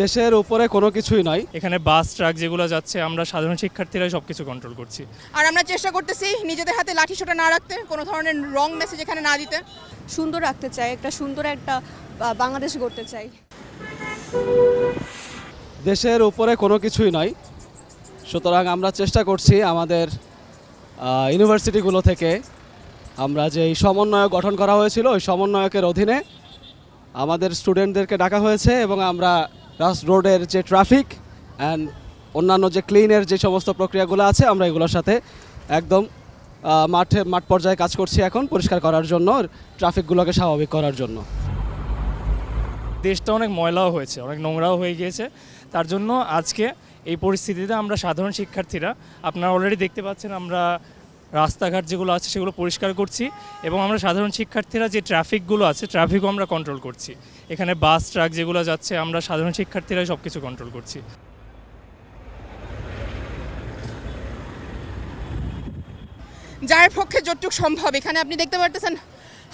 দেশের উপরে কোনো কিছুই নয়। এখানে বাস ট্রাক যেগুলো যাচ্ছে আমরা সাধারণ শিক্ষার্থীরাই সবকিছু কন্ট্রোল করছি। আর আমরা চেষ্টা করতেছি নিজেদের হাতে লাঠিসোঁটা না রাখতে, কোনো ধরনের রং মেসেজ এখানে না দিতে। সুন্দর রাখতে চাই, সুন্দর একটা বাংলাদেশ গড়তে চাই। দেশের উপরে কোনো কিছুই নয়, সুতরাং আমরা চেষ্টা করছি আমাদের ইউনিভার্সিটিগুলো থেকে আমরা যে সমন্বয় গঠন করা হয়েছিল ওই সমন্বয়কের অধীনে আমাদের স্টুডেন্টদেরকে ডাকা হয়েছে এবং আমরা রোডের যে ট্রাফিক অ্যান্ড অন্যান্য যে ক্লিনের যে সমস্ত প্রক্রিয়াগুলো আছে আমরা এগুলোর সাথে একদম মাঠ পর্যায়ে কাজ করছি এখন পরিষ্কার করার জন্য, ট্রাফিকগুলোকে স্বাভাবিক করার জন্য। দেশটা অনেক ময়লাও হয়েছে, অনেক নোংরাও হয়ে গিয়েছে। তার জন্য আজকে এই পরিস্থিতিতে আমরা সাধারণ শিক্ষার্থীরা, আপনারা অলরেডি দেখতে পাচ্ছেন আমরা রাস্তাঘাট যেগুলো আছে সেগুলো পরিষ্কার করছি এবং আমরা সাধারণ শিক্ষার্থীরা যে ট্রাফিকগুলো আছে ট্রাফিকও আমরা কন্ট্রোল করছি। এখানে বাস ট্রাক যেগুলো যাচ্ছে আমরা সাধারণ শিক্ষার্থীরাই সব কিছু কন্ট্রোল করছি। যার পক্ষে যতটুকু সম্ভব এখানে আপনি দেখতে পারতেছেন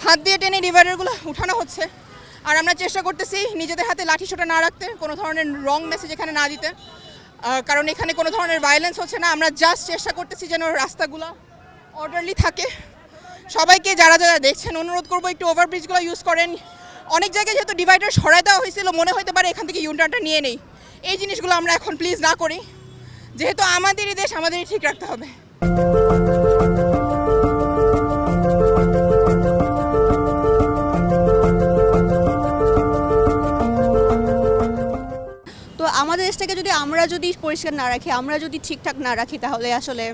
হাত দিয়ে টেনে ডিভাইডারগুলো উঠানো হচ্ছে। আর আমরা চেষ্টা করতেছি নিজেদের হাতে লাঠিসোঁটা না রাখতে, কোনো ধরনের রং মেসেজ এখানে না দিতে, কারণ এখানে কোনো ধরনের ভায়োলেন্স হচ্ছে না। আমরা জাস্ট চেষ্টা করতেছি যেন রাস্তাগুলো অর্ডারলি থাকে। সবাইকে যারা যারা দেখছেন অনুরোধ করবো একটু ওভারব্রিজগুলো ইউজ করেন। অনেক জায়গায় যেহেতু ডিভাইডার সরাই দেওয়া হয়েছিল মনে হতে পারে এখান থেকে ইউটার্নটা নিয়ে নেই। এই জিনিসগুলো আমরা এখন প্লিজ না করি, যেহেতু আমাদেরই দেশ আমাদেরই ঠিক রাখতে হবে। তো আমাদের দেশটাকে আমরা যদি পরিষ্কার না রাখি, আমরা যদি ঠিকঠাক না রাখি, তাহলে আসলে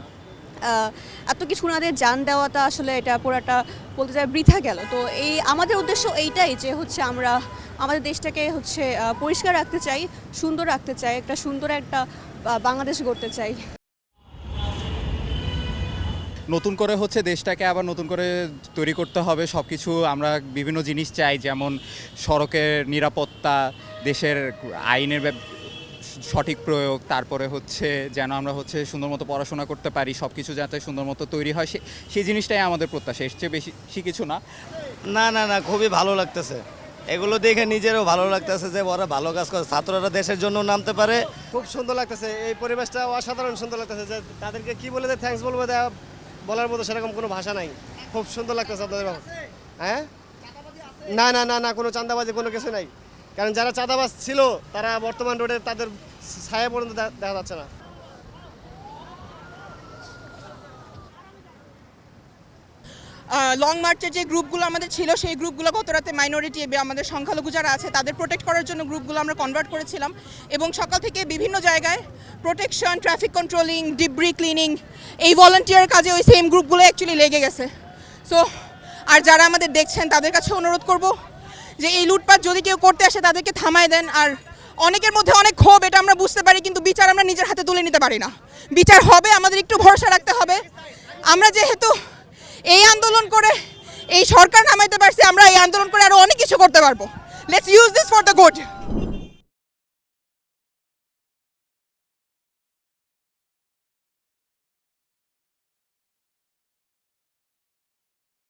এত কিছু ওনাদের জান দেওয়াটা আসলে এটা পুরাটা বলতে যায় বৃথা গেল। তো আমাদের উদ্দেশ্য এইটাই যে আমরা আমাদের দেশটাকে পরিষ্কার রাখতে চাই, সুন্দর রাখতে চাই, সুন্দর একটা বাংলাদেশ গড়তে চাই। নতুন করে দেশটাকে আবার নতুন করে তৈরি করতে হবে। সব কিছু আমরা বিভিন্ন জিনিস চাই, যেমন সড়কের নিরাপত্তা, দেশের আইনের সঠিক প্রয়োগ, তারপরে যেন আমরা সুন্দর মতো পড়াশোনা করতে পারি, সব কিছু যাতে সুন্দর মতো তৈরি হয় সেই জিনিসটাই আমাদের প্রত্যাশা, এর চেয়ে বেশি কিছু না। না খুবই ভালো লাগতেছে, এগুলো দেখে নিজেরও ভালো লাগতেছে যে ওরা ভালো কাজ করে, ছাত্ররা দেশের জন্য নামতে পারে। খুব সুন্দর লাগতেছে, এই পরিবেশটা অসাধারণ সুন্দর লাগতেছে। যে তাদেরকে কি বলে যে থ্যাঙ্কস বলবো বলার মতো সেরকম কোনো ভাষা নাই। খুব সুন্দর লাগতেছে আপনাদের। হ্যাঁ, না কোনো চাঁদাবাজি কোনো কিছু নাই, কারণ যারা চাঁদাবাজ ছিল তারা বর্তমান রোডে তাদের ছায়া পর্যন্ত দেখা যাচ্ছে না। লং মার্চের যে গ্রুপগুলো আমাদের ছিল সেই গ্রুপগুলো গত রাতে মাইনরিটি আমাদের সংখ্যালঘু যারা আছে তাদের প্রোটেক্ট করার জন্য গ্রুপগুলো আমরা কনভার্ট করেছিলাম এবং সকাল থেকে বিভিন্ন জায়গায় প্রোটেকশন, ট্রাফিক কন্ট্রোলিং, ডিব্রি ক্লিনিং, এই ভলান্টিয়ার কাজে ওই সেম গ্রুপগুলো অ্যাকচুয়ালি লেগে গেছে। সো আর যারা আমাদের দেখছেন তাদের কাছে অনুরোধ করব যে এই লুটপাট যদি কেউ করতে আসে তাদেরকে থামায় দেন। আর অনেকের মধ্যে অনেক ক্ষোভ, এটা আমরা বুঝতে পারি, কিন্তু বিচার আমরা নিজের হাতে তুলে নিতে পারি না। বিচার হবে, আমাদের একটু ভরসা রাখতে হবে। আমরা যেহেতু এই আন্দোলন করে এই সরকার নামাইতে পারছি, আমরা এই আন্দোলন করে আরো অনেক কিছু করতে পারবো। Let's use this for the good.